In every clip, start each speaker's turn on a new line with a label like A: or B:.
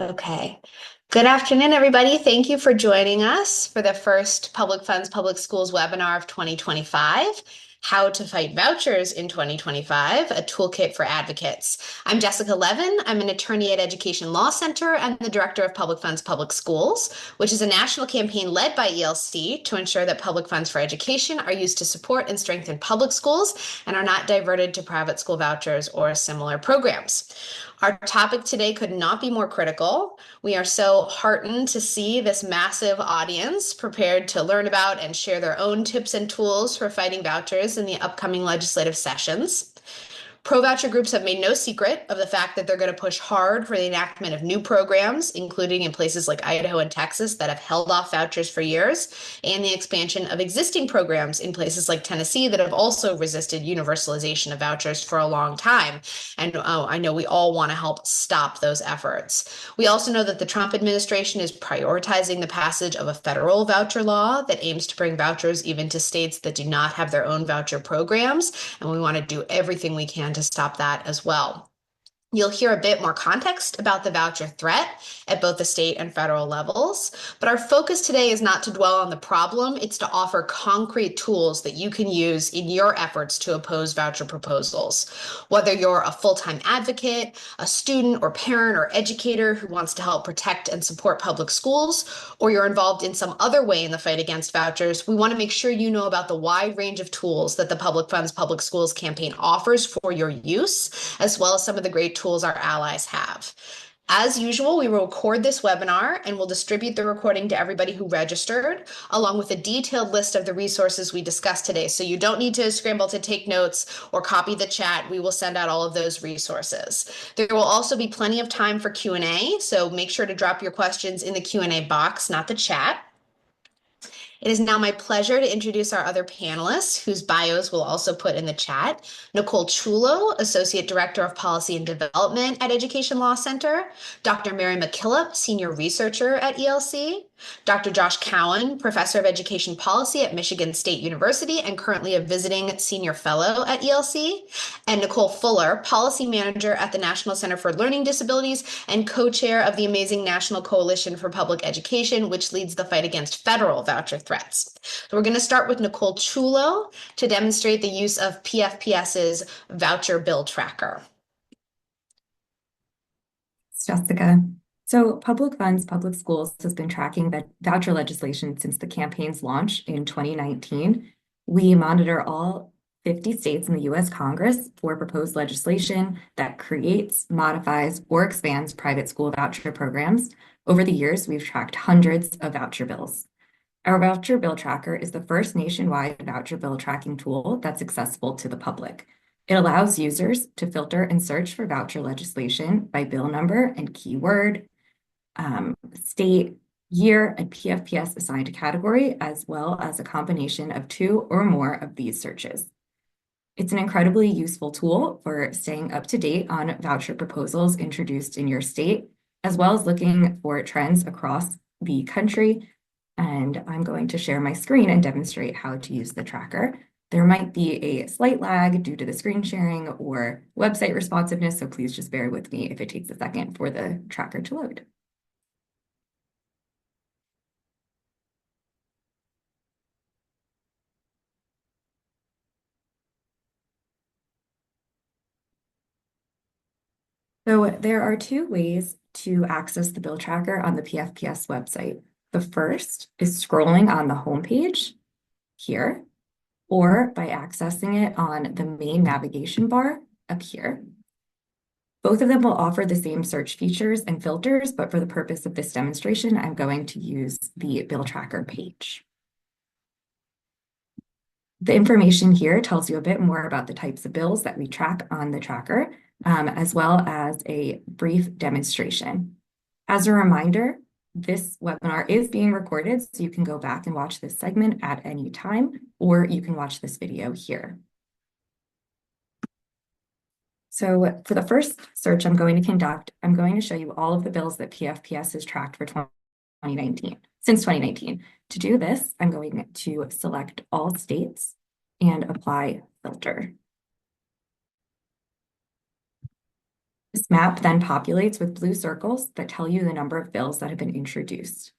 A: Okay. Good afternoon, everybody. Thank you for joining us for the first Public Funds, Public Schools webinar of 2025, How to Fight Vouchers in 2025, a Toolkit for Advocates. I'm Jessica Levin. I'm an attorney at Education Law Center and the Director of Public Funds, Public Schools, which is a national campaign led by ELC to ensure that public funds for education are used to support and strengthen public schools and are not diverted to private school vouchers or similar programs. Our topic today could not be more critical. We are so heartened to see this massive audience prepared to learn about and share their own tips and tools for fighting vouchers in the upcoming legislative sessions. Pro-voucher groups have made no secret of the fact that they're going to push hard for the enactment of new programs, including in places like Idaho and Texas that have held off vouchers for years, and the expansion of existing programs in places like Tennessee that have also resisted universalization of vouchers for a long time. And I know we all want to help stop those efforts. We also know that the Trump administration is prioritizing the passage of a federal voucher law that aims to bring vouchers even to states that do not have their own voucher programs, and we want to do everything we can to stop that as well. You'll hear a bit more context about the voucher threat at both the state and federal levels, but our focus today is not to dwell on the problem, it's to offer concrete tools that you can use in your efforts to oppose voucher proposals. Whether you're a full-time advocate, a student or parent or educator who wants to help protect and support public schools, or you're involved in some other way in the fight against vouchers, we want to make sure you know about the wide range of tools that the Public Funds Public Schools campaign offers for your use, as well as some of the great tools our allies have. As usual, we will record this webinar and we'll distribute the recording to everybody who registered, along with a detailed list of the resources we discussed today. So you don't need to scramble to take notes or copy the chat. We will send out all of those resources. There will also be plenty of time for Q&A, so make sure to drop your questions in the Q&A box, not the chat. It is now my pleasure to introduce our other panelists, whose bios we'll also put in the chat. Nicole Fuller, Associate Director of Policy and Development at Education Law Center, Dr. Mary McKillop, Senior Researcher at ELC, Dr. Josh Cowen, Professor of Education Policy at Michigan State University and currently a visiting Senior Fellow at ELC, and Nicole Fuller, Policy Manager at the National Center for Learning Disabilities and co-chair of the amazing National Coalition for Public Education, which leads the fight against federal voucher threats. So we're going to start with Nicole Chulo to demonstrate the use of PFPS's voucher bill tracker.
B: Jessica. So Public Funds, Public Schools has been tracking voucher legislation since the campaign's launch in 2019. We monitor all 50 states in the U.S. Congress for proposed legislation that creates, modifies, or expands private school voucher programs. Over the years, we've tracked hundreds of voucher bills. Our voucher bill tracker is the first nationwide voucher bill tracking tool that's accessible to the public. It allows users to filter and search for voucher legislation by bill number and keyword, state, year, and PFPS assigned category, as well as a combination of two or more of these searches. It's an incredibly useful tool for staying up to date on voucher proposals introduced in your state, as well as looking for trends across the country. And I'm going to share my screen and demonstrate how to use the tracker. There might be a slight lag due to the screen sharing or website responsiveness, so please just bear with me if it takes a second for the tracker to load. So there are two ways to access the bill tracker on the PFPS website. The first is scrolling on the homepage here, or by accessing it on the main navigation bar up here. Both of them will offer the same search features and filters, but for the purpose of this demonstration, I'm going to use the bill tracker page. The information here tells you a bit more about the types of bills that we track on the tracker, as well as a brief demonstration. As a reminder, this webinar is being recorded, so you can go back and watch this segment at any time, or you can watch this video here. So for the first search I'm going to conduct, I'm going to show you all of the bills that PFPS has tracked for 2019, since 2019. To do this, I'm going to select all states and apply filter. This map then populates with blue circles that tell you the number of bills that have been introduced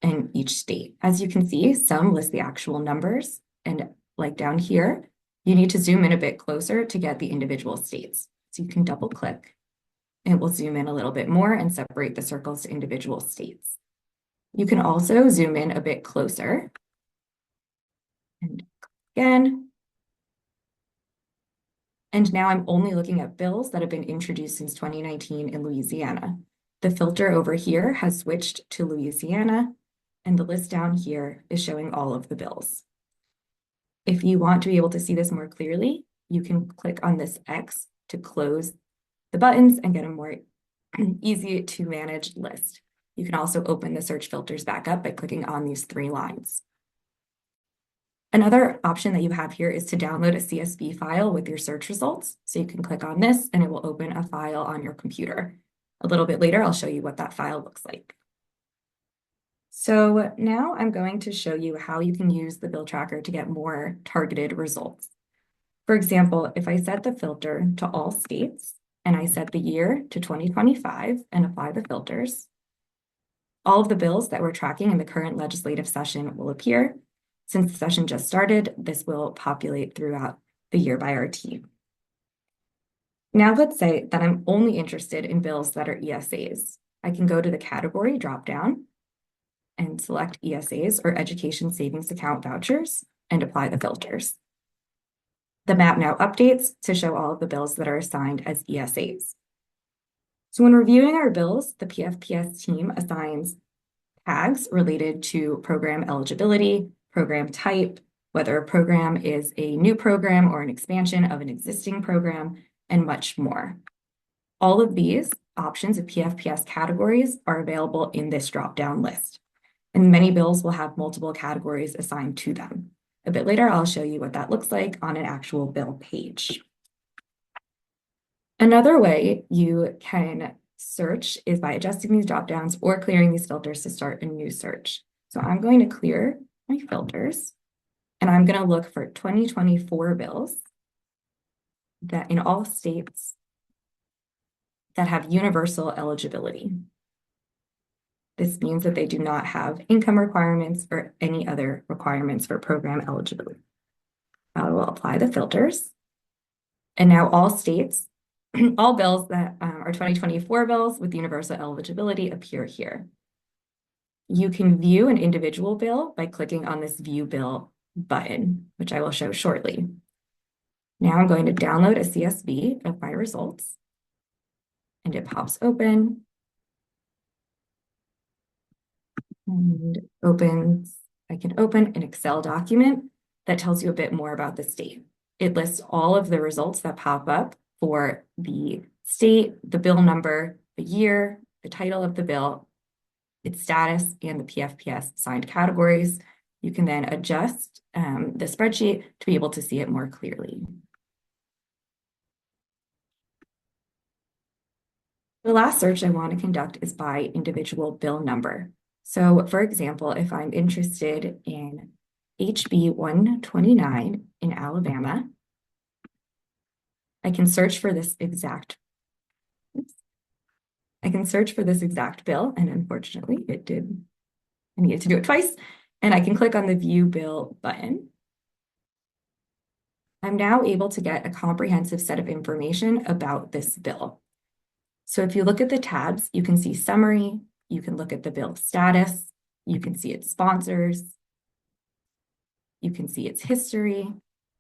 B: in each state. As you can see, some list the actual numbers, and like down here, you need to zoom in a bit closer to get the individual states. So you can double click. It will zoom in a little bit more and separate the circles to individual states. You can also zoom in a bit closer. And again. And now I'm only looking at bills that have been introduced since 2019 in Louisiana. The filter over here has switched to Louisiana, and the list down here is showing all of the bills. If you want to be able to see this more clearly, you can click on this X to close the buttons and get a more easy to manage list. You can also open the search filters back up by clicking on these three lines. Another option that you have here is to download a CSV file with your search results. So you can click on this and it will open a file on your computer. A little bit later, I'll show you what that file looks like. So now I'm going to show you how you can use the bill tracker to get more targeted results. For example, if I set the filter to all states and I set the year to 2025 and apply the filters, all of the bills that we're tracking in the current legislative session will appear. Since the session just started, this will populate throughout the year by our team. Now let's say that I'm only interested in bills that are ESAs. I can go to the category dropdown and select ESAs or Education Savings Account Vouchers and apply the filters. The map now updates to show all of the bills that are assigned as ESAs. So when reviewing our bills, the PFPS team assigns tags related to program eligibility, program type, whether a program is a new program or an expansion of an existing program, and much more. All of these options of PFPS categories are available in this drop-down list, and many bills will have multiple categories assigned to them. A bit later, I'll show you what that looks like on an actual bill page. Another way you can search is by adjusting these drop-downs or clearing these filters to start a new search. So I'm going to clear my filters, and I'm going to look for 2024 bills that in all states that have universal eligibility. This means that they do not have income requirements or any other requirements for program eligibility. I will apply the filters. And now all states, all bills that are 2024 bills with universal eligibility appear here. You can view an individual bill by clicking on this View Bill button, which I will show shortly. Now I'm going to download a CSV of my results, and it pops open and opens. I can open an Excel document that tells you a bit more about the state. It lists all of the results that pop up for the state, the bill number, the year, the title of the bill, its status, and the PFPS assigned categories. You can then adjust the spreadsheet to be able to see it more clearly. The last search I want to conduct is by individual bill number. So for example, if I'm interested in HB 129 in Alabama, I can search for this exact bill, and unfortunately I needed to do it twice, and I can click on the View Bill button. I'm now able to get a comprehensive set of information about this bill. So if you look at the tabs, you can see summary, you can look at the bill status, you can see its sponsors, you can see its history,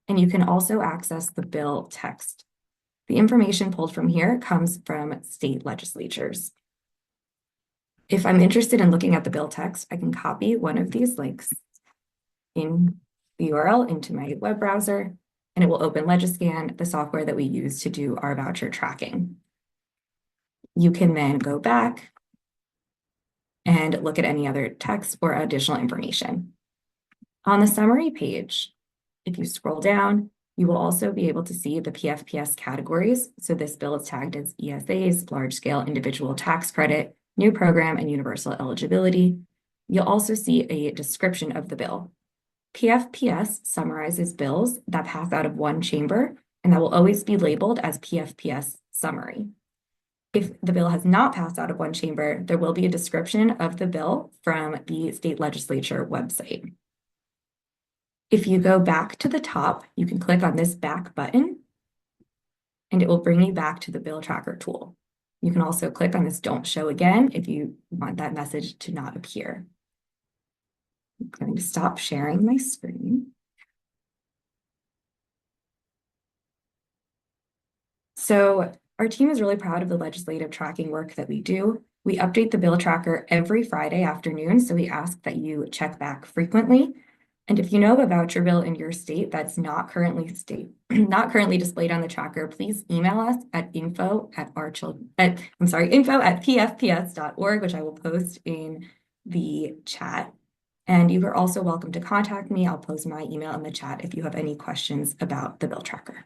B: and you can also access the bill text. The information pulled from here comes from state legislatures. If I'm interested in looking at the bill text, I can copy one of these links in the URL into my web browser, and it will open Legiscan, the software that we use to do our voucher tracking. You can then go back and look at any other text or additional information. On the summary page, if you scroll down, you will also be able to see the PFPS categories. So this bill is tagged as ESAs, large-scale individual tax credit, new program, and universal eligibility. You'll also see a description of the bill. PFPS summarizes bills that pass out of one chamber, and that will always be labeled as PFPS summary. If the bill has not passed out of one chamber, there will be a description of the bill from the state legislature website. If you go back to the top, you can click on this back button and it will bring you back to the bill tracker tool. You can also click on this don't show again if you want that message to not appear. I'm going to stop sharing my screen. So our team is really proud of the legislative tracking work that we do. We update the bill tracker every Friday afternoon, so we ask that you check back frequently. And if you know of a voucher bill in your state that's not currently displayed on the tracker, please email us at info@pfps.org, which I will post in the chat. And you are also welcome to contact me. I'll post my email in the chat if you have any questions about the bill tracker.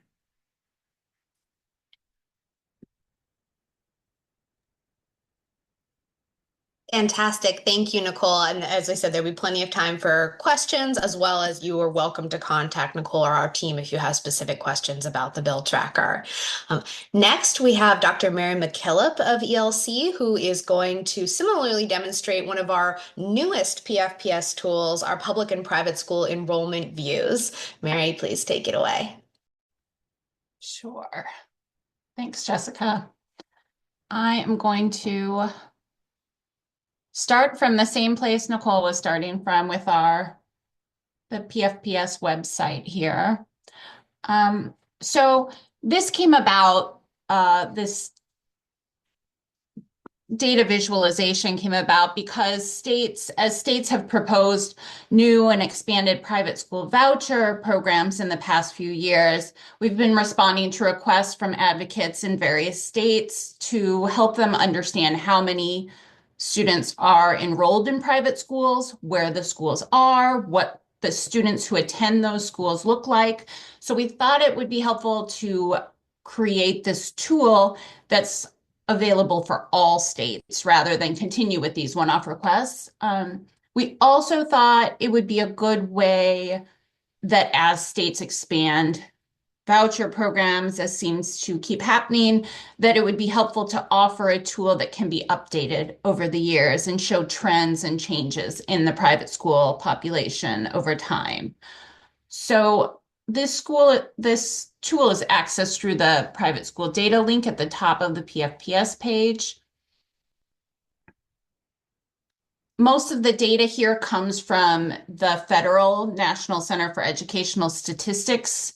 A: Fantastic. Thank you, Nicole. And as I said, there'll be plenty of time for questions, as well as you are welcome to contact Nicole or our team if you have specific questions about the bill tracker. Next, we have Dr. Mary McKillop of ELC, who is going to similarly demonstrate one of our newest PFPS tools, our public and private school enrollment views. Mary, please take it away.
C: Sure. Thanks, Jessica. I am going to start from the same place Nicole was starting from with the PFPS website here. So this came about, this data visualization came about because states have proposed new and expanded private school voucher programs in the past few years, we've been responding to requests from advocates in various states to help them understand how many students are enrolled in private schools, where the schools are, what the students who attend those schools look like. So we thought it would be helpful to create this tool that's available for all states rather than continue with these one-off requests. We also thought it would be a good way that as states expand voucher programs, as seems to keep happening, that it would be helpful to offer a tool that can be updated over the years and show trends and changes in the private school population over time. So this tool is accessed through the private school data link at the top of the PFPS page. Most of the data here comes from the Federal National Center for Educational Statistics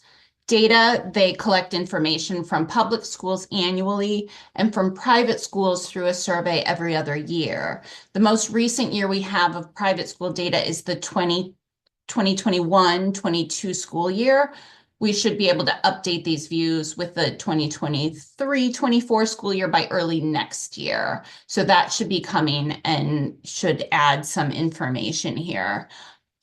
C: data. They collect information from public schools annually and from private schools through a survey every other year. The most recent year we have of private school data is the 2021-22 school year. We should be able to update these views with the 2023-24 school year by early next year. So that should be coming and should add some information here.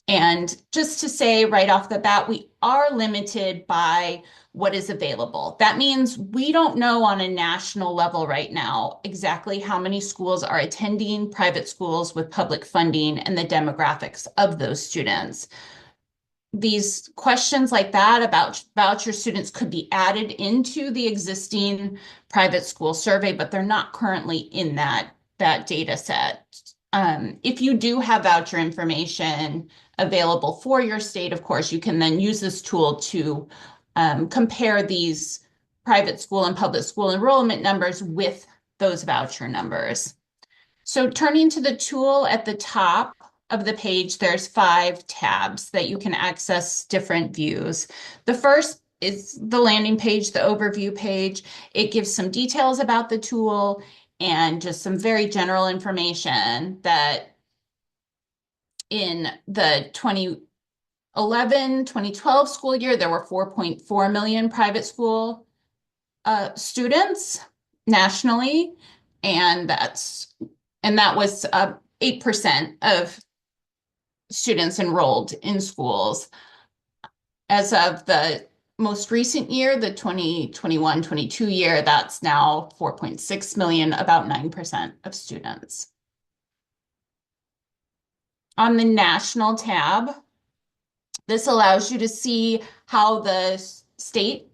C: And just to say right off the bat, we are limited by what is available. That means we don't know on a national level right now exactly how many schools are attending private schools with public funding and the demographics of those students. These questions like that about voucher students could be added into the existing private school survey, but they're not currently in that data set. If you do have voucher information available for your state, of course, you can then use this tool to compare these private school and public school enrollment numbers with those voucher numbers. So turning to the tool at the top of the page, there's 5 tabs that you can access different views. The first is the landing page, the overview page. It gives some details about the tool and just some very general information that in the 2011-2012 school year, there were 4.4 million private school students nationally, and that was 8% of students enrolled in schools. As of the most recent year, the 2021-22 year, that's now 4.6 million, about 9% of students. On the national tab, this allows you to see how the state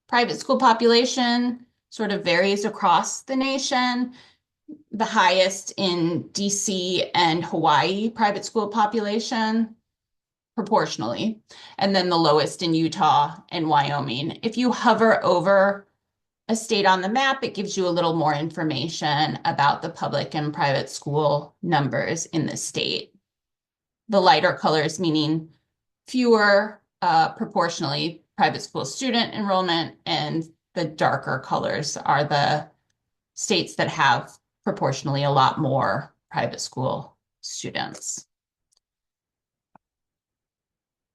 C: private school population sort of varies across the nation. The highest in DC and Hawaii private school population, proportionally, and then the lowest in Utah and Wyoming. If you hover over a state on the map, it gives you a little more information about the public and private school numbers in the state. The lighter colors meaning fewer proportionally private school student enrollment, and the darker colors are the states that have proportionally a lot more private school students.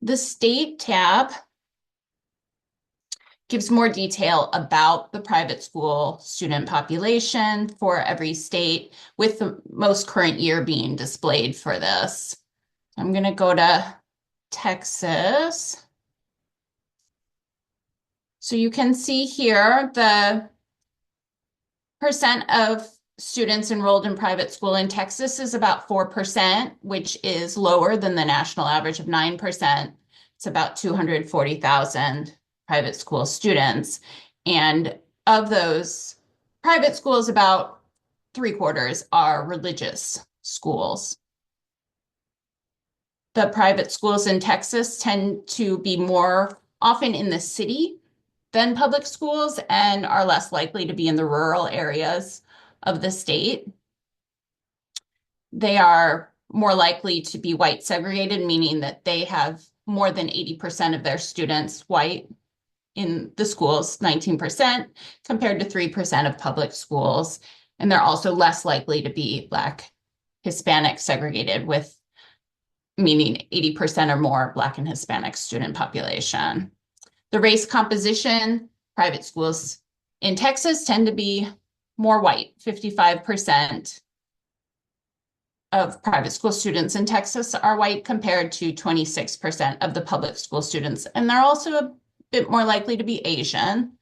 C: The state tab gives more detail about the private school student population for every state, with the most current year being displayed for this. I'm going to go to Texas. So you can see here the percent of students enrolled in private school in Texas is about 4%, which is lower than the national average of 9%. It's about 240,000 private school students. And of those private schools, about 3/4 are religious schools. The private schools in Texas tend to be more often in the city than public schools and are less likely to be in the rural areas of the state. They are more likely to be white segregated, meaning that they have more than 80% of their students white in the schools, 19%, compared to 3% of public schools. And they're also less likely to be Black, Hispanic segregated, with meaning 80% or more Black and Hispanic student population. The race composition, private schools in Texas tend to be more white. 55% of private school students in Texas are white compared to 26% of the public school students. And they're also a bit more likely to be Asian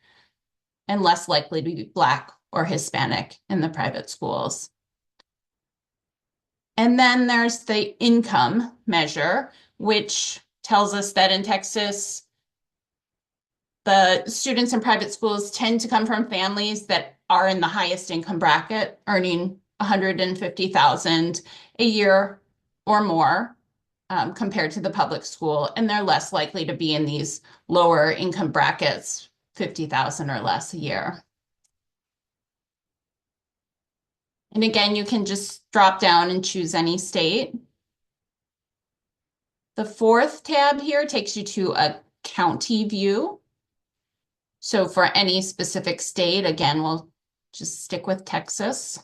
C: and less likely to be Black or Hispanic in the private schools. And then there's the income measure, which tells us that in Texas, the students in private schools tend to come from families that are in the highest income bracket, earning $150,000 a year or more, compared to the public school. And they're less likely to be in these lower income brackets, $50,000 or less a year. And again, you can just drop down and choose any state. The fourth tab here takes you to a county view. So for any specific state, again, we'll just stick with Texas.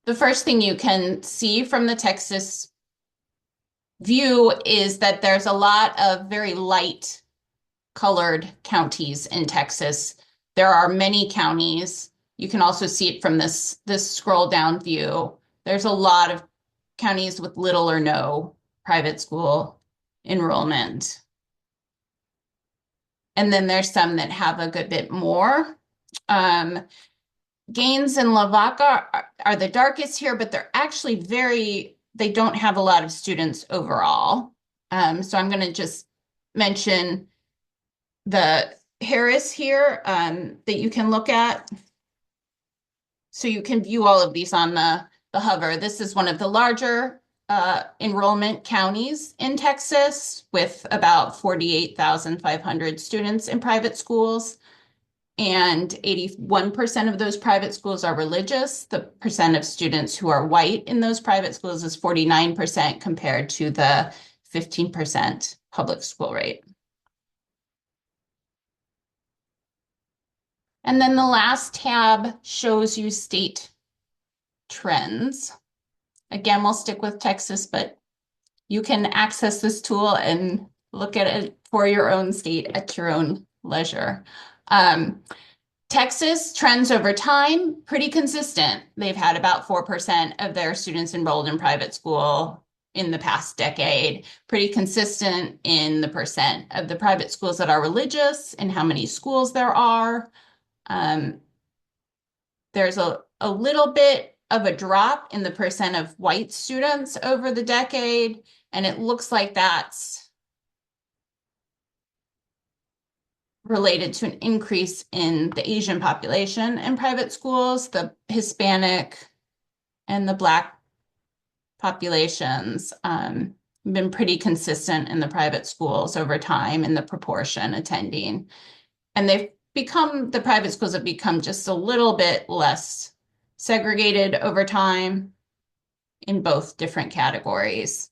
C: The first thing you can see from the Texas view is that there's a lot of very light colored counties in Texas. There are many counties. You can also see it from this scroll down view. There's a lot of counties with little or no private school enrollment. And then there's some that have a good bit more. Gaines and Lavaca are the darkest here, but they're actually they don't have a lot of students overall. So I'm going to just mention the Harris here that you can look at. So you can view all of these on the hover. This is one of the larger enrollment counties in Texas, with about 48,500 students in private schools. And 81% of those private schools are religious. The percent of students who are white in those private schools is 49% compared to the 15% public school rate. And then the last tab shows you state trends. Again, we'll stick with Texas, but you can access this tool and look at it for your own state at your own leisure. Texas trends over time, pretty consistent. They've had about 4% of their students enrolled in private school in the past decade, pretty consistent in the percent of the private schools that are religious and how many schools there are. There's a little bit of a drop in the percent of white students over the decade, and it looks like that's related to an increase in the Asian population in private schools, the Hispanic and the Black populations been pretty consistent in the private schools over time in the proportion attending. And the private schools have become just a little bit less segregated over time in both different categories.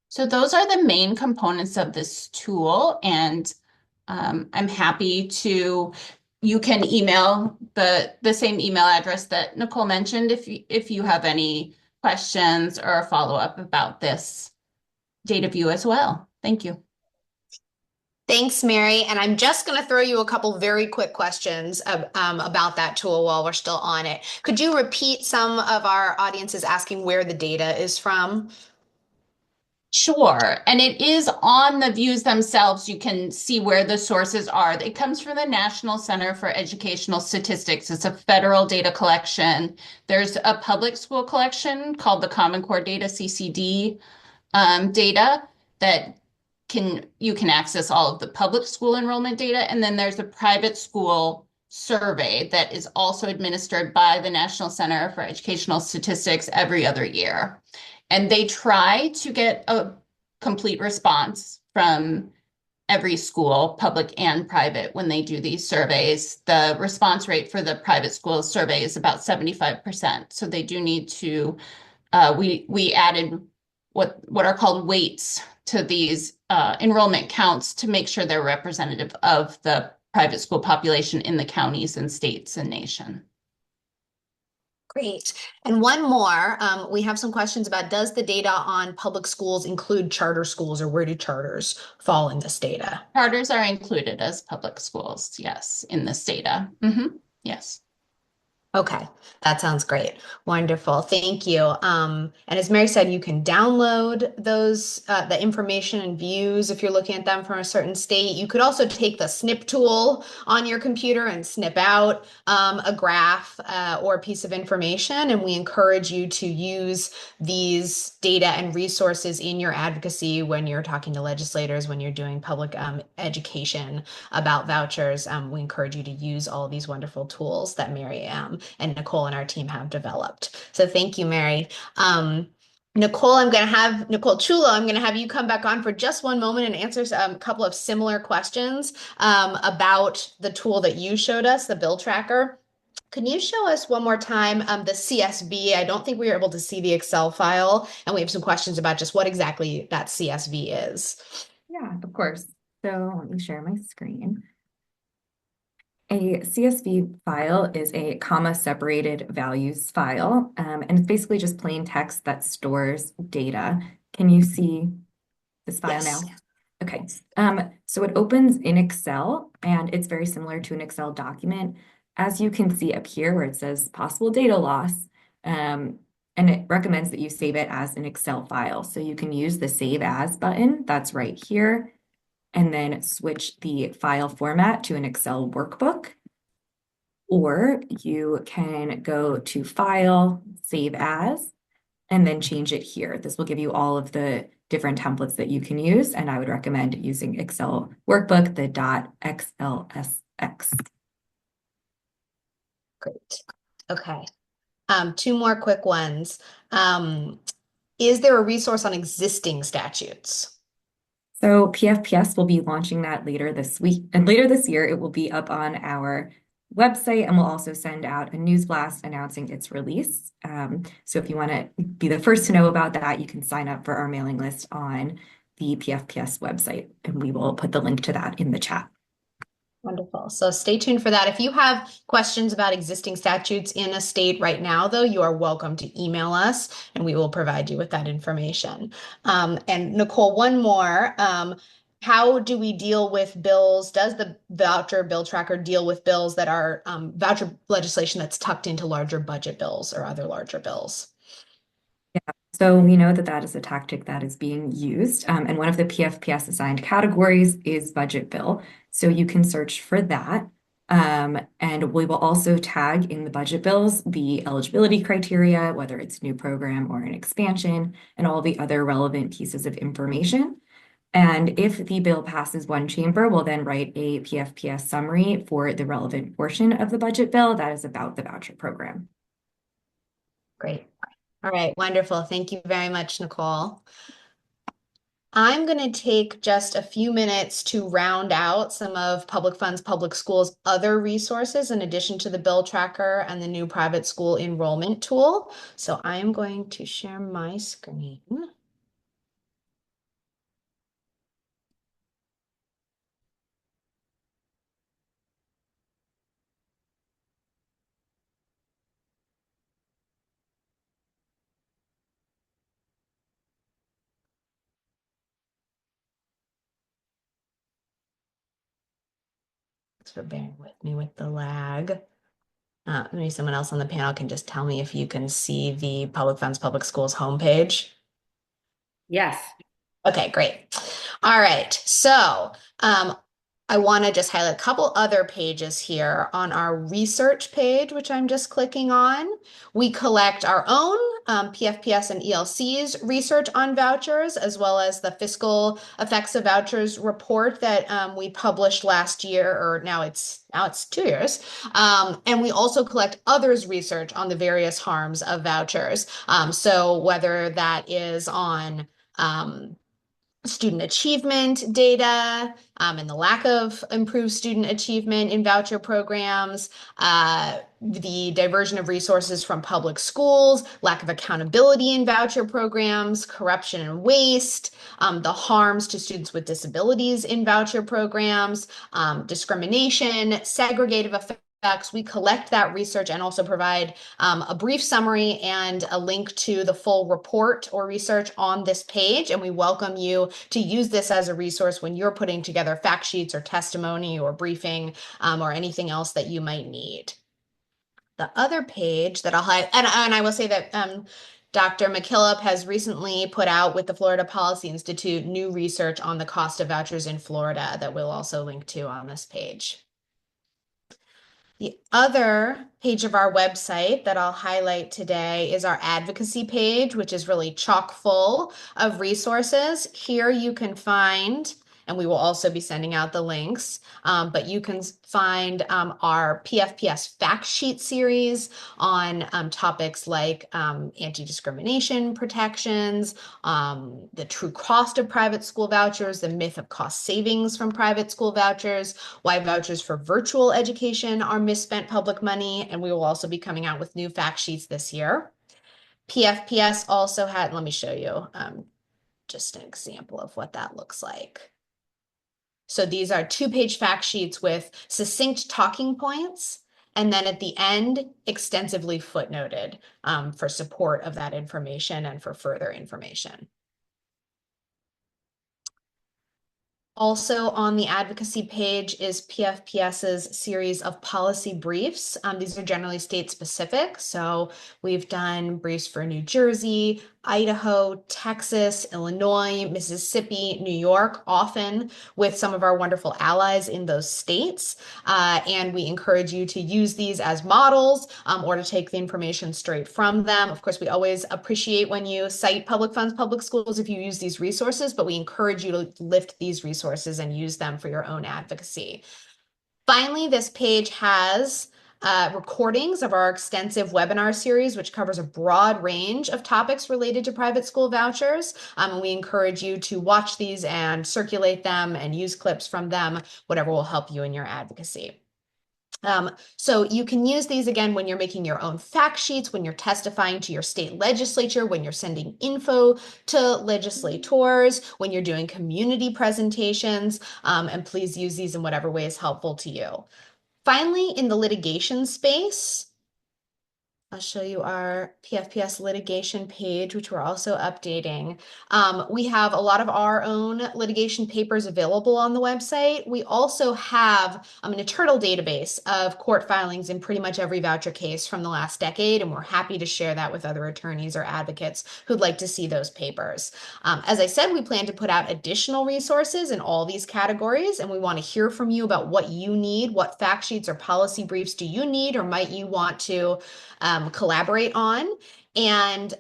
C: So those are the main components of this tool, and I'm happy you can email the same email address that Nicole mentioned if you have any questions or a follow-up about this data view as well. Thank you.
A: Thanks, Mary. And I'm just going to throw you a couple very quick questions about that tool while we're still on it. Could you repeat some of our audiences asking where the data is from?
C: Sure. And it is on the views themselves. You can see where the sources are. It comes from the National Center for Educational Statistics. It's a federal data collection. There's a public school collection called the Common Core Data, CCD, data that you can access all of the public school enrollment data. And then there's a private school survey that is also administered by the National Center for Educational Statistics every other year. And they try to get a complete response from every school, public and private, when they do these surveys. The response rate for the private school survey is about 75%. So they do need to, we added what are called weights to these enrollment counts to make sure they're representative of the private school population in the counties and states and nation.
A: Great. And one more, we have some questions about, does the data on public schools include charter schools, or where do charters fall in this data?
C: Charters are included as public schools, yes, in this data. Yes.
A: Okay, that sounds great. Wonderful. Thank you. And as Mary said, you can download those, the information and views if you're looking at them from a certain state. You could also take the snip tool on your computer and snip out a graph or a piece of information. And we encourage you to use these data and resources in your advocacy when you're talking to legislators, when you're doing public education about vouchers. We encourage you to use all of these wonderful tools that Mary and Nicole and our team have developed. So thank you, Mary. Nicole Chulo, I'm going to have you come back on for just one moment and answer a couple of similar questions about the tool that you showed us, the bill tracker. Can you show us one more time the CSV? I don't think we were able to see the Excel file, and we have some questions about just what exactly that CSV is.
B: Yeah, of course. So let me share my screen. A CSV file is a comma-separated values file, and it's basically just plain text that stores data. Can you see this file now? Okay, so it opens in Excel, and it's very similar to an Excel document. As you can see up here where it says possible data loss, and it recommends that you save it as an Excel file. So you can use the Save As button that's right here, and then switch the file format to an Excel workbook. Or you can go to File, Save As, and then change it here. This will give you all of the different templates that you can use, and I would recommend using Excel workbook, the .xlsx.
A: Great. Okay. Two more quick ones. Is there a resource on existing statutes?
B: So PFPS will be launching that later this week, and later this year it will be up on our website, and we'll also send out a news blast announcing its release. So if you want to be the first to know about that, you can sign up for our mailing list on the PFPS website, and we will put the link to that in the chat.
A: Wonderful. So stay tuned for that. If you have questions about existing statutes in a state right now, though, you are welcome to email us and we will provide you with that information. And Nicole, one more. How do we deal with bills? Does the voucher bill tracker deal with bills that are voucher legislation that's tucked into larger budget bills or other larger bills?
B: Yeah, so we know that that is a tactic that is being used. And one of the PFPS assigned categories is budget bill. So you can search for that. And we will also tag in the budget bills the eligibility criteria, whether it's new program or an expansion, and all the other relevant pieces of information. And if the bill passes one chamber, we'll then write a PFPS summary for the relevant portion of the budget bill that is about the voucher program.
A: Great. All right, wonderful. Thank you very much, Nicole. I'm going to take just a few minutes to round out some of Public Funds Public Schools' other resources in addition to the bill tracker and the new private school enrollment tool. So I am going to share my screen. Thanks for bearing with me with the lag. Maybe someone else on the panel can just tell me if you can see the Public Funds Public Schools homepage.
D: Yes.
A: Okay, great. All right, so I want to just highlight a couple other pages here on our research page, which I'm just clicking on. We collect our own PFPS and ELC's research on vouchers, as well as the fiscal effects of vouchers report that we published last year, or now it's 2 years. And we also collect others' research on the various harms of vouchers. So whether that is on student achievement data and the lack of improved student achievement in voucher programs, the diversion of resources from public schools, lack of accountability in voucher programs, corruption and waste, the harms to students with disabilities in voucher programs, discrimination, segregative effects. We collect that research and also provide a brief summary and a link to the full report or research on this page. And we welcome you to use this as a resource when you're putting together fact sheets or testimony or briefing or anything else that you might need. The other page that I'll highlight, and I will say that Dr. McKillop has recently put out with the Florida Policy Institute new research on the cost of vouchers in Florida that we'll also link to on this page. The other page of our website that I'll highlight today is our advocacy page, which is really chock full of resources. Here you can find, and we will also be sending out the links, but you can find our PFPS fact sheet series on topics like anti-discrimination protections, the true cost of private school vouchers, the myth of cost savings from private school vouchers, why vouchers for virtual education are misspent public money, and we will also be coming out with new fact sheets this year. PFPS also had, let me show you just an example of what that looks like. So these are 2-page fact sheets with succinct talking points, and then at the end, extensively footnoted for support of that information and for further information. Also on the advocacy page is PFPS's series of policy briefs. These are generally state specific. So we've done briefs for New Jersey, Idaho, Texas, Illinois, Mississippi, New York, often with some of our wonderful allies in those states. And we encourage you to use these as models or to take the information straight from them. Of course, we always appreciate when you cite Public Funds Public Schools if you use these resources, but we encourage you to lift these resources and use them for your own advocacy. Finally, this page has recordings of our extensive webinar series, which covers a broad range of topics related to private school vouchers. And we encourage you to watch these and circulate them and use clips from them, whatever will help you in your advocacy. So you can use these again when you're making your own fact sheets, when you're testifying to your state legislature, when you're sending info to legislators, when you're doing community presentations, and please use these in whatever way is helpful to you. Finally, in the litigation space, I'll show you our PFPS litigation page, which we're also updating. We have a lot of our own litigation papers available on the website. We also have an eternal database of court filings in pretty much every voucher case from the last decade, and we're happy to share that with other attorneys or advocates who'd like to see those papers. As I said, we plan to put out additional resources in all these categories, and we want to hear from you about what you need, what fact sheets or policy briefs do you need or might you want to collaborate on. And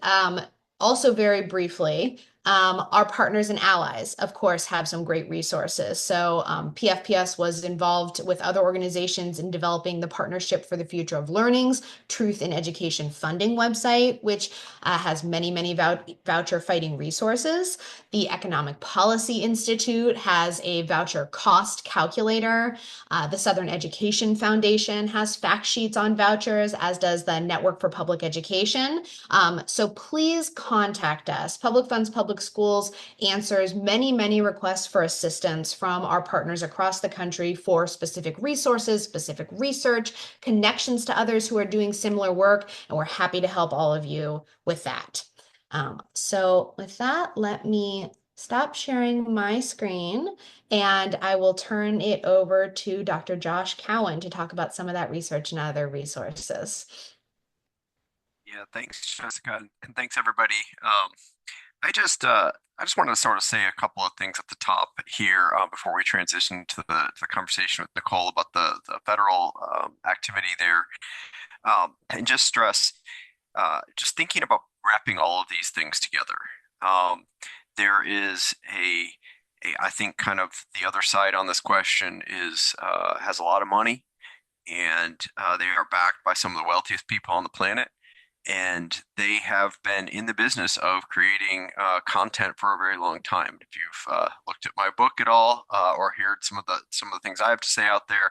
A: also, very briefly, our partners and allies, of course, have some great resources. So PFPS was involved with other organizations in developing the Partnership for the Future of Learning's Truth in Education funding website, which has many, many voucher fighting resources. The Economic Policy Institute has a voucher cost calculator. The Southern Education Foundation has fact sheets on vouchers, as does the Network for Public Education. So please contact us. Public Funds Public Schools answers many, many requests for assistance from our partners across the country for specific resources, specific research, connections to others who are doing similar work, and we're happy to help all of you with that. So with that, let me stop sharing my screen and I will turn it over to Dr. Josh Cowen to talk about some of that research and other resources.
E: Yeah, thanks, Jessica, and thanks everybody. I just wanted to sort of say a couple of things at the top here before we transition to the conversation with Nicole about the federal activity there, and just stress, just thinking about wrapping all of these things together. There is I think kind of the other side on this question is has a lot of money, and they are backed by some of the wealthiest people on the planet. And they have been in the business of creating content for a very long time. If you've looked at my book at all, or heard some of the things I have to say out there,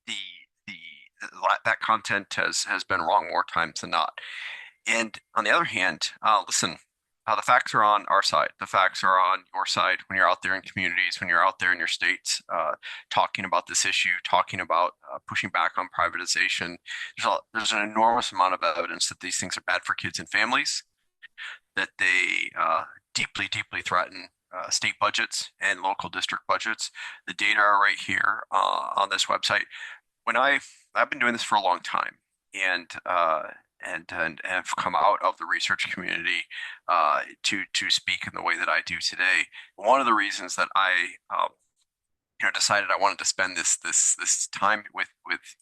E: the that content has been wrong more times than not. And on the other hand, listen, the facts are on our side. The facts are on your side when you're out there in communities, when you're out there in your states, talking about this issue, talking about pushing back on privatization. There's an enormous amount of evidence that these things are bad for kids and families, that they deeply, deeply threaten state budgets and local district budgets. The data are right here on this website. I've been doing this for a long time, and have come out of the research community to speak in the way that I do today. One of the reasons that I decided I wanted to spend this time with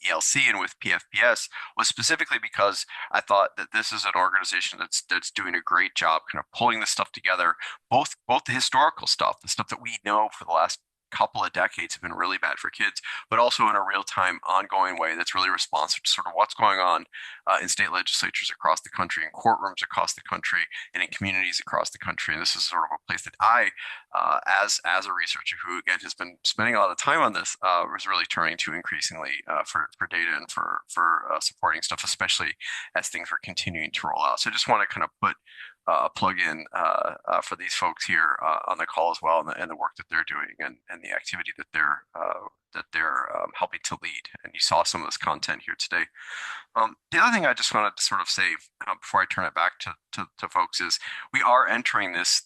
E: ELC and with PFPS was specifically because I thought that this is an organization that's doing a great job kind of pulling this stuff together, both the historical stuff, the stuff that we know for the last couple of decades have been really bad for kids, but also in a real-time, ongoing way that's really responsive to sort of what's going on in state legislatures across the country, in courtrooms across the country, and in communities across the country. And this is sort of a place that I, as a researcher who again has been spending a lot of time on this, was really turning to increasingly for data and for supporting stuff, especially as things were continuing to roll out. So I just want to kind of put plug in for these folks here on the call as well, and the work that they're doing, and the activity that they're helping to lead. And you saw some of this content here today. The other thing I just wanted to sort of say before I turn it back to folks is we are entering this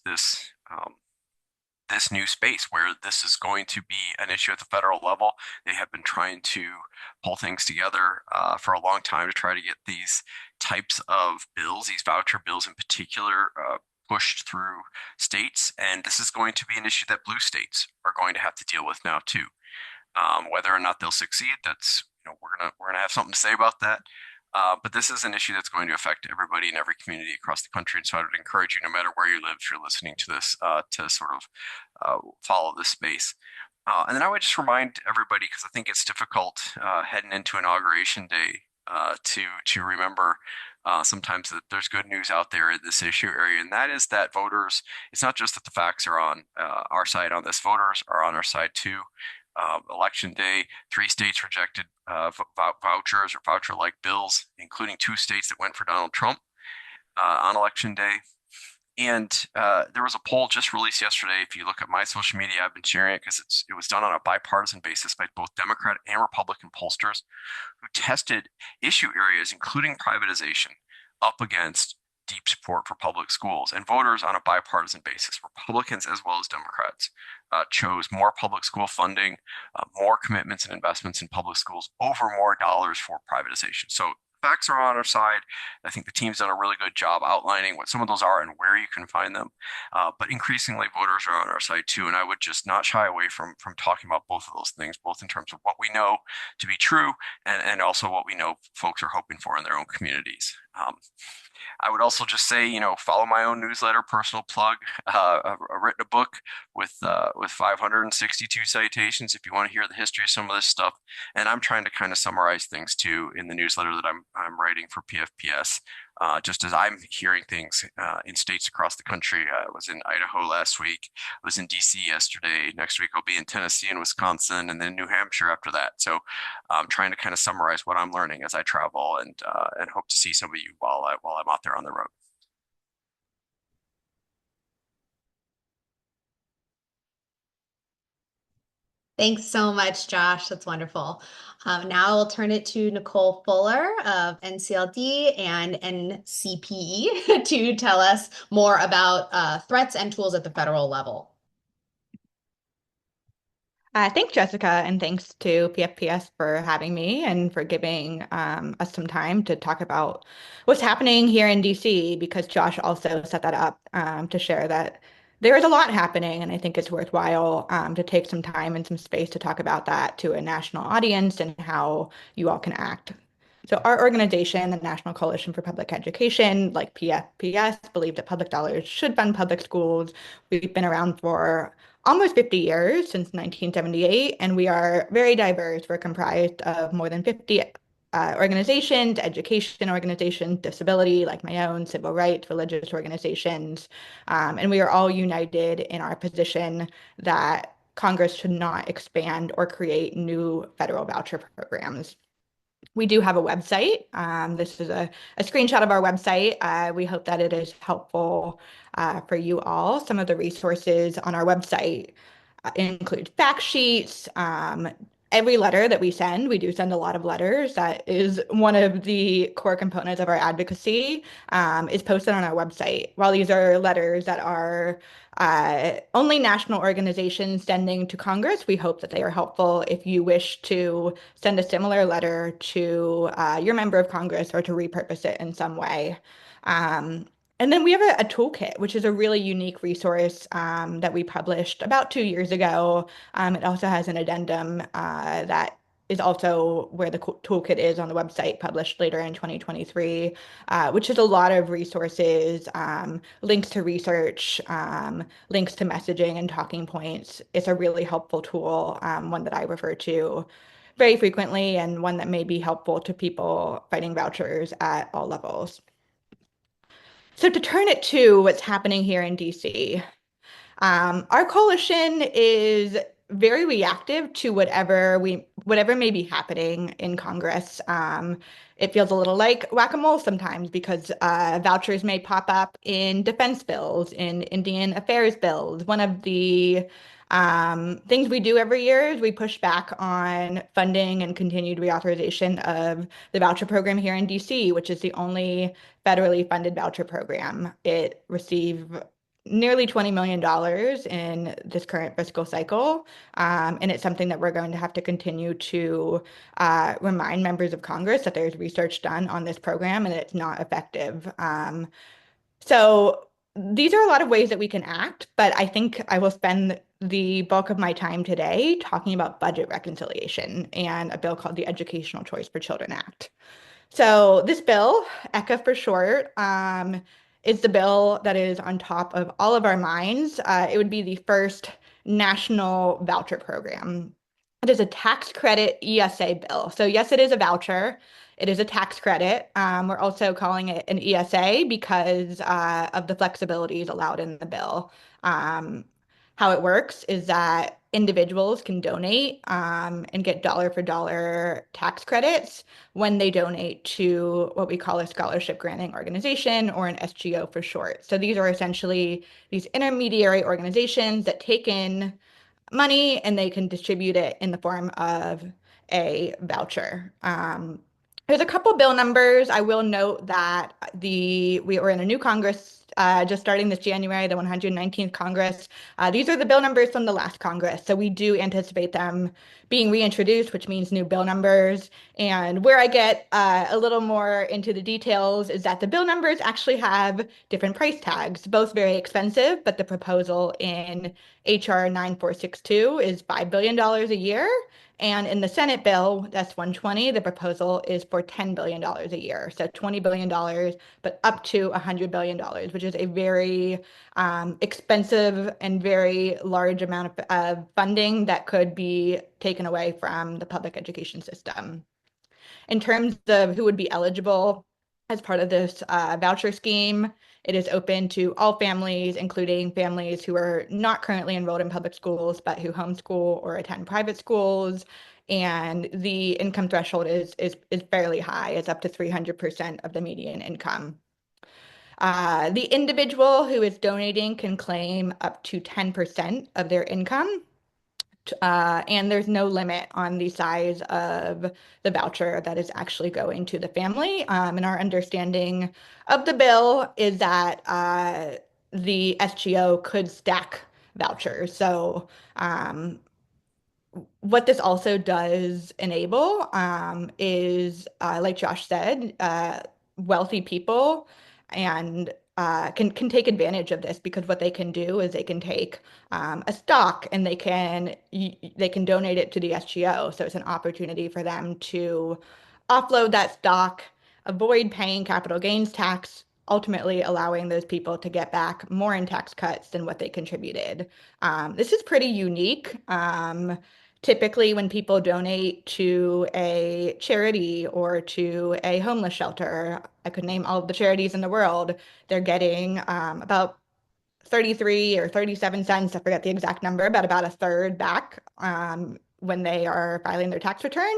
E: new space where this is going to be an issue at the federal level. They have been trying to pull things together for a long time to try to get these types of bills, these voucher bills in particular, pushed through states. And this is going to be an issue that blue states are going to have to deal with now too. Whether or not they'll succeed, that's we're gonna have something to say about that. But this is an issue that's going to affect everybody in every community across the country. And so I would encourage you, no matter where you live, if you're listening to this, to sort of follow this space. And then I would just remind everybody, because I think it's difficult heading into Inauguration Day to remember sometimes that there's good news out there in this issue area. And that is that voters, it's not just that the facts are on our side on this, voters are on our side too. Election day, 3 states rejected vouchers or voucher-like bills, including 2 states that went for Donald Trump on election day. And there was a poll just released yesterday. If you look at my social media, I've been sharing it because it was done on a bipartisan basis by both Democrat and Republican pollsters who tested issue areas, including privatization, up against deep support for public schools. And voters on a bipartisan basis, Republicans as well as Democrats, chose more public school funding, more commitments and investments in public schools over more dollars for privatization. So facts are on our side. I think the team's done a really good job outlining what some of those are and where you can find them. But increasingly, voters are on our side too. And I would just not shy away from talking about both of those things, both in terms of what we know to be true and also what we know folks are hoping for in their own communities. I would also just say, follow my own newsletter, personal plug. I've written a book with 562 citations if you want to hear the history of some of this stuff. And I'm trying to kind of summarize things too in the newsletter that I'm writing for PFPS. Just as I'm hearing things in states across the country. I was in Idaho last week. I was in DC yesterday. Next week I'll be in Tennessee and Wisconsin, and then New Hampshire after that. So I'm trying to kind of summarize what I'm learning as I travel, and hope to see some of you while I'm out there on the road.
A: Thanks so much, Josh. That's wonderful. Now I'll turn it to Nicole Fuller of NCLD and NCPE to tell us more about threats and tools at the federal level.
F: Thanks, Jessica, and thanks to PFPS for having me and for giving us some time to talk about what's happening here in DC, because Josh also set that up to share that there is a lot happening, and I think it's worthwhile to take some time and some space to talk about that to a national audience and how you all can act. So our organization, the National Coalition for Public Education, like PFPS, believe that public dollars should fund public schools. We've been around for almost 50 years, since 1978, and we are very diverse. We're comprised of more than 50 organizations, education organizations, disability, like my own, civil rights, religious organizations, and we are all united in our position that Congress should not expand or create new federal voucher programs. We do have a website. This is a screenshot of our website. We hope that it is helpful for you all. Some of the resources on our website include fact sheets. Every letter that we send, we do send a lot of letters. That is one of the core components of our advocacy, is posted on our website. While these are letters that are only national organizations sending to Congress, we hope that they are helpful if you wish to send a similar letter to your member of Congress or to repurpose it in some way. And then we have a toolkit, which is a really unique resource that we published about 2 years ago. It also has an addendum that is also where the toolkit is on the website, published later in 2023, which is a lot of resources, links to research, links to messaging and talking points. It's a really helpful tool, one that I refer to very frequently, and one that may be helpful to people fighting vouchers at all levels. So to turn it to what's happening here in DC, our coalition is very reactive to whatever may be happening in Congress. It feels a little like whack-a-mole sometimes, because vouchers may pop up in defense bills, in Indian affairs bills. One of the things we do every year is we push back on funding and continued reauthorization of the voucher program here in DC, which is the only federally funded voucher program. It received nearly $20 million in this current fiscal cycle. And it's something that we're going to have to continue to remind members of Congress that there's research done on this program and it's not effective. So these are a lot of ways that we can act, but I think I will spend the bulk of my time today talking about budget reconciliation and a bill called the Educational Choice for Children Act. So this bill, ECHA for short, is the bill that is on top of all of our minds. It would be the first national voucher program. It is a tax credit ESA bill. So yes, it is a voucher. It is a tax credit. We're also calling it an ESA because of the flexibilities allowed in the bill. How it works is that individuals can donate and get dollar for dollar tax credits when they donate to what we call a scholarship granting organization, or an SGO for short. So these are essentially these intermediary organizations that take in money and they can distribute it in the form of a voucher. There's a couple bill numbers. I will note that we were in a new Congress just starting this January, the 119th Congress. These are the bill numbers from the last Congress. So we do anticipate them being reintroduced, which means new bill numbers. And where I get a little more into the details is that the bill numbers actually have different price tags, both very expensive, but the proposal in HR 9462 is $5 billion a year. And in the Senate bill, that's 120, the proposal is for $10 billion a year. So $20 billion, but up to $100 billion, which is a very expensive and very large amount of funding that could be taken away from the public education system. In terms of who would be eligible as part of this voucher scheme, it is open to all families, including families who are not currently enrolled in public schools, but who homeschool or attend private schools. And the income threshold is fairly high. It's up to 300% of the median income. The individual who is donating can claim up to 10% of their income. And there's no limit on the size of the voucher that is actually going to the family. And our understanding of the bill is that the SGO could stack vouchers. So what this also does enable is, like Josh said, wealthy people and can take advantage of this, because what they can do is they can take a stock and they can donate it to the SGO. So it's an opportunity for them to offload that stock, avoid paying capital gains tax, ultimately allowing those people to get back more in tax cuts than what they contributed. This is pretty unique. Typically, when people donate to a charity or to a homeless shelter, I could name all of the charities in the world, they're getting about 33 or 37 cents, I forget the exact number, but about a third back when they are filing their tax return.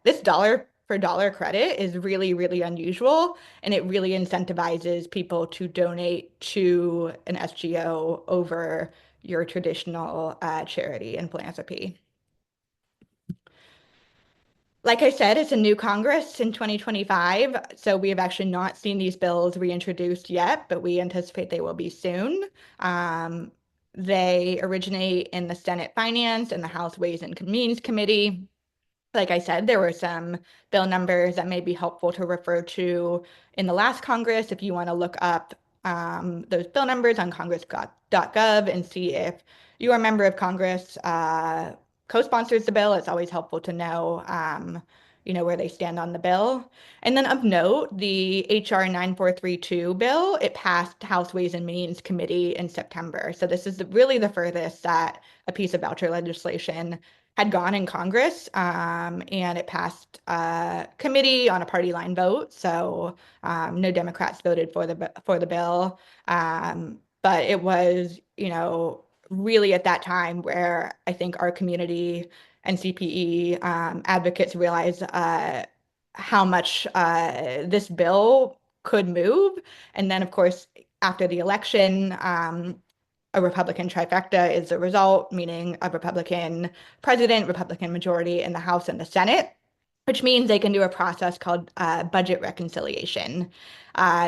F: This dollar for dollar credit is really, really unusual, and it really incentivizes people to donate to an SGO over your traditional charity and philanthropy. Like I said, it's a new Congress in 2025, so we have actually not seen these bills reintroduced yet, but we anticipate they will be soon. They originate in the Senate Finance and the House Ways and Means Committee. Like I said, there were some bill numbers that may be helpful to refer to in the last Congress if you want to look up those bill numbers on congress.gov and see if your member of Congress co-sponsors the bill. It's always helpful to know, where they stand on the bill. And then of note, the HR 9432 bill, it passed House Ways and Means Committee in September. So this is really the furthest that a piece of voucher legislation had gone in Congress, and it passed committee on a party line vote. So no Democrats voted for the bill. But it was, really at that time where I think our community and CPE advocates realized how much this bill could move. And then, of course, after the election, a Republican trifecta is the result, meaning a Republican president, Republican majority in the House and the Senate, which means they can do a process called budget reconciliation.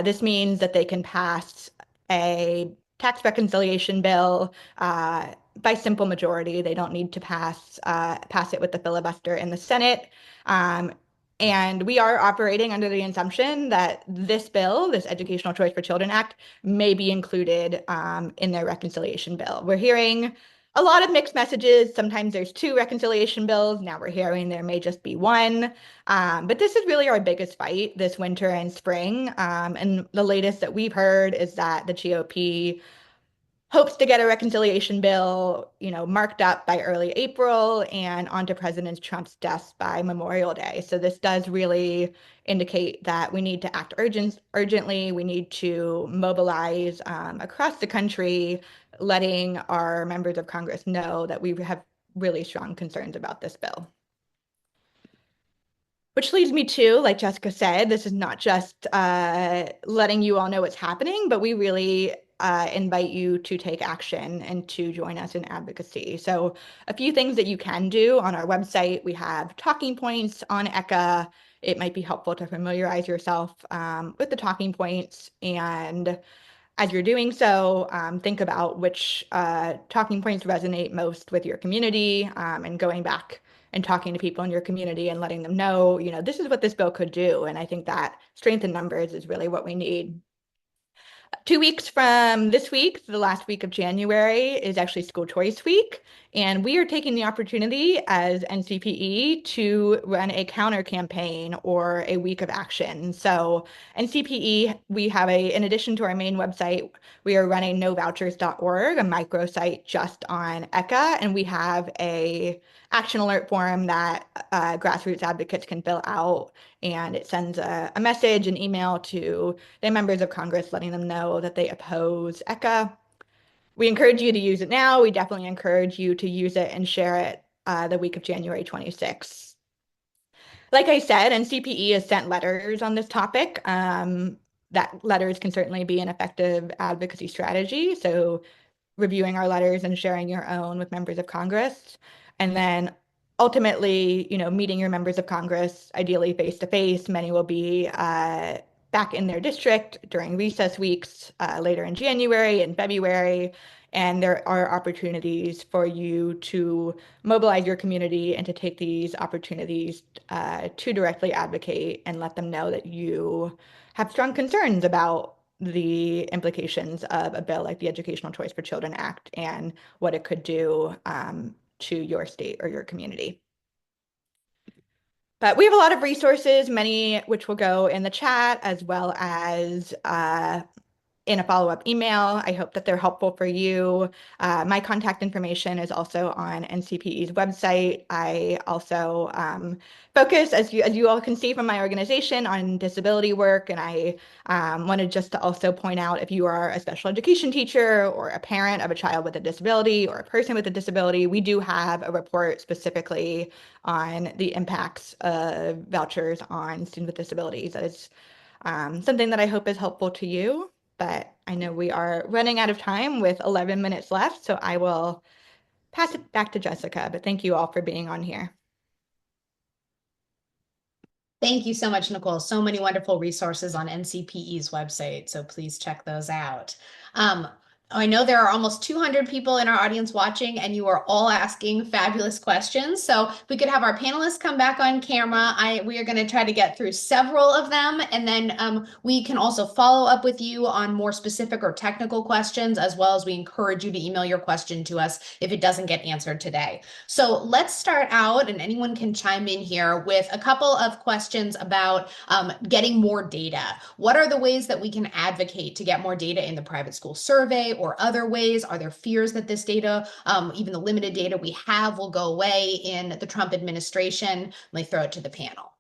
F: This means that they can pass a tax reconciliation bill by simple majority. They don't need to pass it with the filibuster in the Senate. And we are operating under the assumption that this bill, this Educational Choice for Children Act, may be included in their reconciliation bill. We're hearing a lot of mixed messages. Sometimes there's two reconciliation bills. Now we're hearing there may just be one. But this is really our biggest fight this winter and spring. And the latest that we've heard is that the GOP hopes to get a reconciliation bill, marked up by early April and onto President Trump's desk by Memorial Day. So this does really indicate that we need to act urgently. We need to mobilize across the country, letting our members of Congress know that we have really strong concerns about this bill. Which leads me to, like Jessica said, this is not just letting you all know what's happening, but we really invite you to take action and to join us in advocacy. So a few things that you can do on our website. We have talking points on ECA. It might be helpful to familiarize yourself with the talking points. And as you're doing so, think about which talking points resonate most with your community, and going back and talking to people in your community and letting them know, this is what this bill could do. And I think that strength in numbers is really what we need. 2 weeks from this week, the last week of January, is actually School Choice Week. And we are taking the opportunity as NCPE to run a counter campaign or a week of action. So NCPE, we have in addition to our main website, we are running novouchers.org, a microsite just on ECA, and we have a action alert form that grassroots advocates can fill out, and it sends a message, an email to their members of Congress, letting them know that they oppose ECA. We encourage you to use it now. We definitely encourage you to use it and share it the week of January 26th. Like I said, NCPE has sent letters on this topic. That letters can certainly be an effective advocacy strategy. So reviewing our letters and sharing your own with members of Congress. And then ultimately, meeting your members of Congress, ideally face to face. Many will be back in their district during recess weeks later in January and February. And there are opportunities for you to mobilize your community and to take these opportunities to directly advocate and let them know that you have strong concerns about the implications of a bill like the Educational Choice for Children Act and what it could do to your state or your community. But we have a lot of resources, many which will go in the chat, as well as in a follow-up email. I hope that they're helpful for you. My contact information is also on NCPE's website. I also focus, as you all can see from my organization, on disability work. And I wanted just to also point out, if you are a special education teacher or a parent of a child with a disability or a person with a disability, we do have a report specifically on the impacts of vouchers on students with disabilities. That is something that I hope is helpful to you. But I know we are running out of time with 11 minutes left, so I will pass it back to Jessica. But thank you all for being on here.
A: Thank you so much, Nicole. So many wonderful resources on NCPE's website, so please check those out. I know there are almost 200 people in our audience watching, and you are all asking fabulous questions. So if we could have our panelists come back on camera. We are going to try to get through several of them, and then we can also follow up with you on more specific or technical questions, as well as we encourage you to email your question to us if it doesn't get answered today. So let's start out, and anyone can chime in here with a couple of questions about getting more data. What are the ways that we can advocate to get more data in the private school survey or other ways? Are there fears that this data, even the limited data we have, will go away in the Trump administration? Let me throw it to the panel.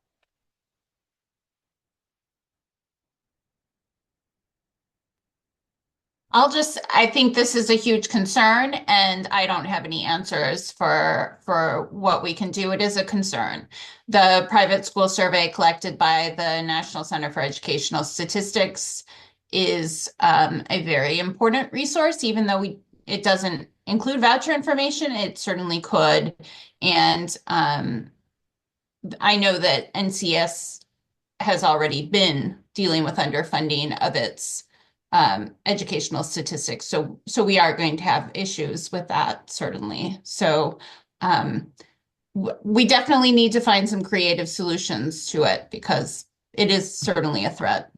C: I think this is a huge concern, and I don't have any answers for what we can do. It is a concern. The private school survey collected by the National Center for Educational Statistics is a very important resource, even though it doesn't include voucher information, it certainly could. And I know that NCS has already been dealing with underfunding of its educational statistics. So we are going to have issues with that, certainly. So we definitely need to find some creative solutions to it, because it is certainly a threat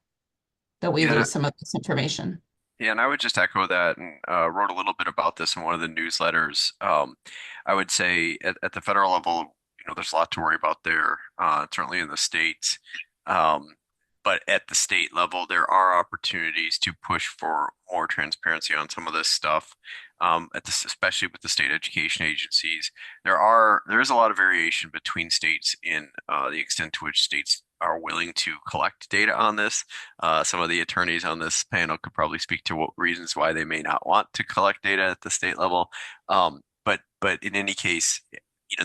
C: that we lose some of this information.
E: Yeah, and I would just echo that, and wrote a little bit about this in one of the newsletters. I would say at the federal level, there's a lot to worry about there, certainly in the states. But But at the state level, there are opportunities to push for more transparency on some of this stuff. Especially with the state education agencies, there is a lot of variation between states in the extent to which states are willing to collect data on this. Some of the attorneys on this panel could probably speak to what reasons why they may not want to collect data at the state level. But in any case,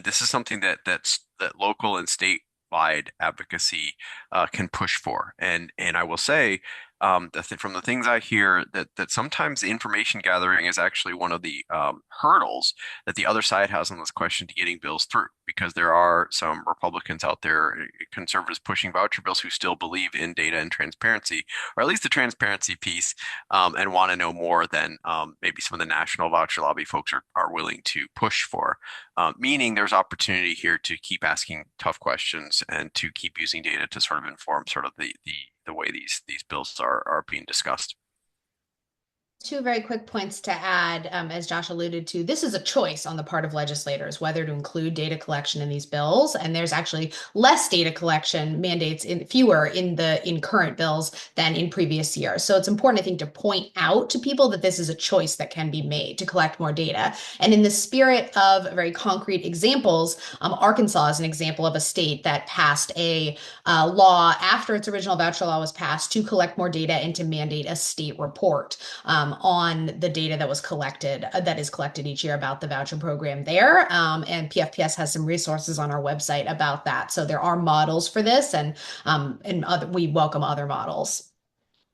E: this is something that local and statewide advocacy can push for. And I will say, from the things I hear, that sometimes information gathering is actually one of the hurdles that the other side has on this question to getting bills through, because there are some Republicans out there, conservatives pushing voucher bills, who still believe in data and transparency, or at least the transparency piece, and want to know more than maybe some of the national voucher lobby folks are willing to push for. Meaning there's opportunity here to keep asking tough questions and to keep using data to sort of inform sort of the way these bills are being discussed.
A: Two very quick points to add, as Josh alluded to, this is a choice on the part of legislators whether to include data collection in these bills, and there's actually less data collection mandates, fewer in current bills than in previous years. So it's important, I think, to point out to people that this is a choice that can be made to collect more data. And in the spirit of very concrete examples, Arkansas is an example of a state that passed a law after its original voucher law was passed to collect more data and to mandate a state report on the data that was collected, that is collected each year about the voucher program there. And PFPS has some resources on our website about that. So there are models for this, and we welcome other models.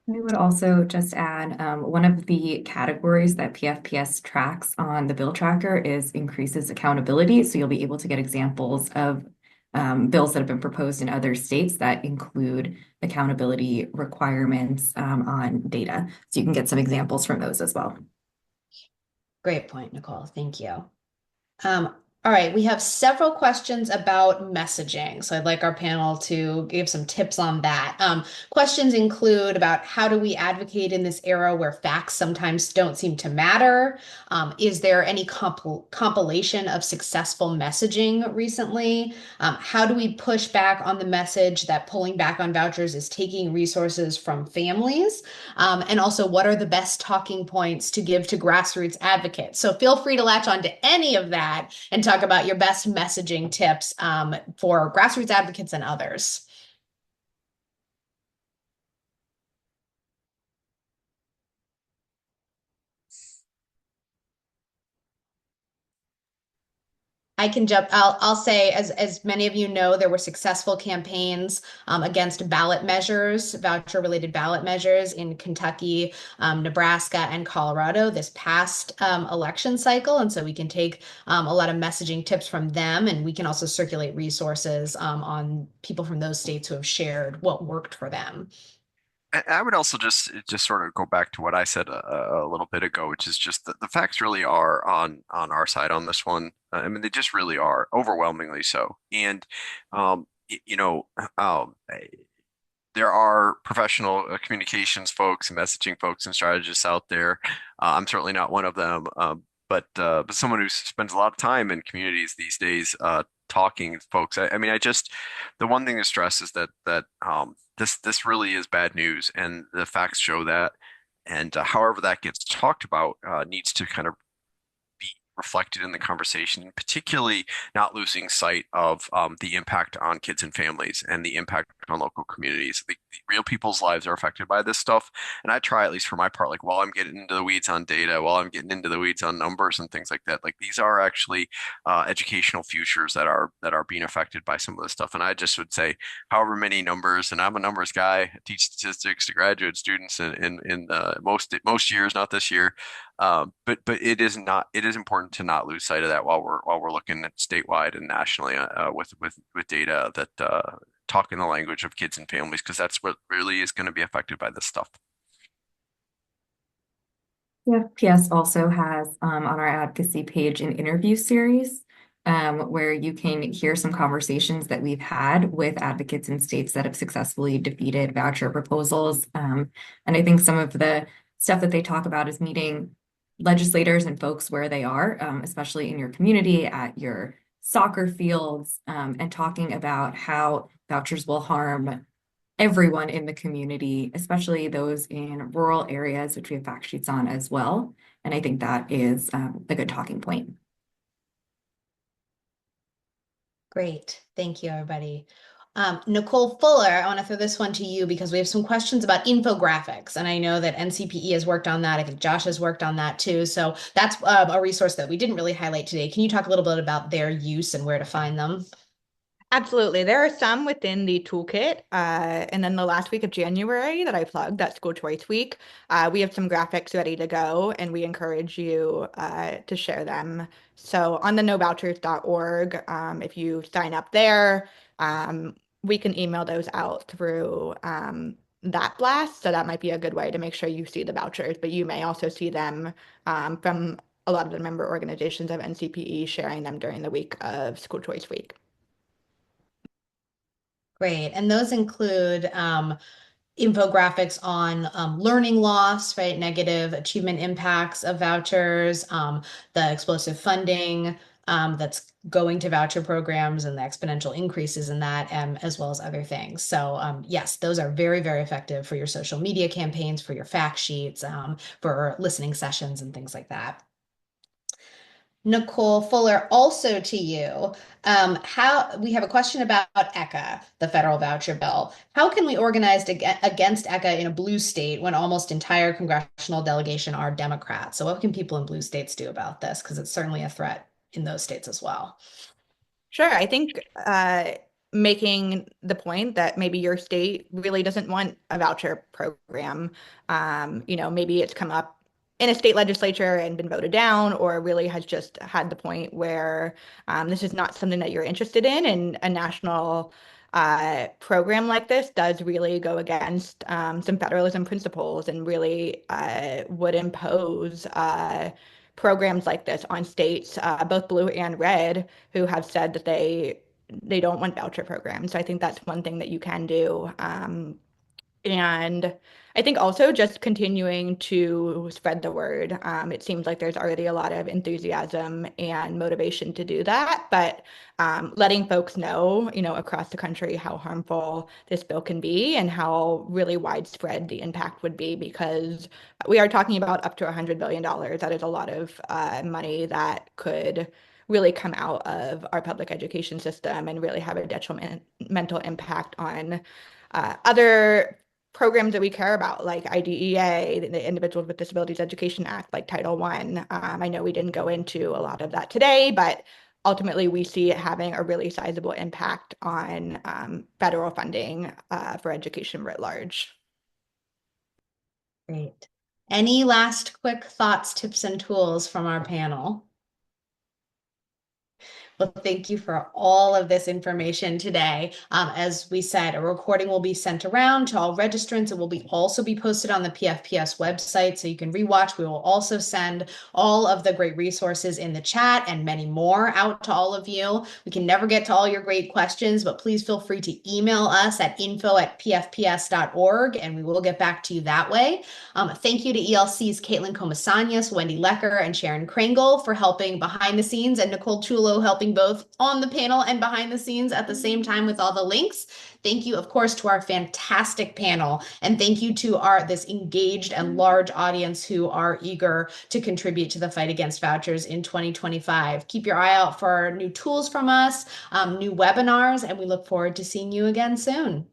B: I would also just add, one of the categories that PFPS tracks on the bill tracker is increases accountability. So you'll be able to get examples of bills that have been proposed in other states that include accountability requirements on data. So you can get some examples from those as well.
A: Great point, Nicole. Thank you. All right, we have several questions about messaging. So I'd like our panel to give some tips on that. Questions include about how do we advocate in this era where facts sometimes don't seem to matter? Is there any compilation of successful messaging recently? How do we push back on the message that pulling back on vouchers is taking resources from families? And also, what are the best talking points to give to grassroots advocates? So feel free to latch on to any of that and talk about your best messaging tips for grassroots advocates and others. I can jump. I'll say, as many of you know, there were successful campaigns against ballot measures, voucher-related ballot measures in Kentucky, Nebraska, and Colorado this past election cycle. And so we can take a lot of messaging tips from them, and we can also circulate resources on people from those states who have shared what worked for them.
E: I would also just sort of go back to what I said a little bit ago, which is just that the facts really are on our side on this one. I mean, they just really are, overwhelmingly so. And um, you know, there are professional communications folks and messaging folks and strategists out there. I'm certainly not one of them, but someone who spends a lot of time in communities these days, talking to folks. I mean, the one thing to stress is that this really is bad news, and the facts show that. And however that gets talked about needs to kind of be reflected in the conversation, particularly not losing sight of the impact on kids and families and the impact on local communities. The real people's lives are affected by this stuff. And I try, at least for my part, like while I'm getting into the weeds on data, while I'm getting into the weeds on numbers and things like that, like these are actually educational futures that are being affected by some of this stuff. And I just would say, however many numbers, and I'm a numbers guy, I teach statistics to graduate students in most years, not this year. But it is important to not lose sight of that while we're looking at statewide and nationally with data that talk in the language of kids and families, because that's what really is going to be affected by this stuff.
B: Yeah, PS also has on our advocacy page an interview series where you can hear some conversations that we've had with advocates in states that have successfully defeated voucher proposals. And I think some of the stuff that they talk about is meeting legislators and folks where they are, especially in your community, at your soccer fields, and talking about how vouchers will harm everyone in the community, especially those in rural areas, which we have fact sheets on as well. And I think that is a good talking point.
A: Great. Thank you, everybody. Nicole Fuller, I want to throw this one to you because we have some questions about infographics. And I know that NCPE has worked on that. I think Josh has worked on that too. So that's a resource that we didn't really highlight today. Can you talk a little bit about their use and where to find them?
F: Absolutely. There are some within the toolkit. And then the last week of January that I plugged, that School Choice Week, we have some graphics ready to go, and we encourage you to share them. So on the novouchers.org, if you sign up there, we can email those out through that blast. So that might be a good way to make sure you see the vouchers, but you may also see them from a lot of the member organizations of NCPE sharing them during the week of School Choice Week.
A: Great. And those include infographics on learning loss, right? Negative achievement impacts of vouchers, the explosive funding that's going to voucher programs and the exponential increases in that, as well as other things. So yes, those are very, very effective for your social media campaigns, for your fact sheets, for listening sessions and things like that. Nicole Fuller, also to you. How we have a question about ECA, the federal voucher bill. How can we organize against ECA in a blue state when almost entire congressional delegation are Democrats? So what can people in blue states do about this? Because it's certainly a threat in those states as well.
F: Sure. I think making the point that maybe your state really doesn't want a voucher program. Maybe it's come up in a state legislature and been voted down, or really has just had the point where this is not something that you're interested in. And a national program like this does really go against some federalism principles and really would impose programs like this on states, both blue and red, who have said that they don't want voucher programs. So I think that's one thing that you can do. And I think also just continuing to spread the word. It seems like there's already a lot of enthusiasm and motivation to do that, but letting folks know, across the country how harmful this bill can be and how really widespread the impact would be, because we are talking about up to $100 billion. That is a lot of money that could really come out of our public education system and really have a detrimental impact on other programs that we care about, like IDEA, the Individuals with Disabilities Education Act, like Title I. I know we didn't go into a lot of that today, but ultimately we see it having a really sizable impact on federal funding for education writ large.
A: Great. Any last quick thoughts, tips, and tools from our panel? Well, thank you for all of this information today. As we said, a recording will be sent around to all registrants. It will also be posted on the PFPS website so you can rewatch. We will also send all of the great resources in the chat and many more out to all of you. We can never get to all your great questions, but please feel free to email us at info@pfps.org and we will get back to you that way. Thank you to ELC's Caitlin Comasanias, Wendy Lecker, and Sharon Kringle for helping behind the scenes, and Nicole Chulo helping both on the panel and behind the scenes at the same time with all the links. Thank you, of course, to our fantastic panel, and thank you to this engaged and large audience who are eager to contribute to the fight against vouchers in 2025. Keep your eye out for new tools from us, new webinars, and we look forward to seeing you again soon.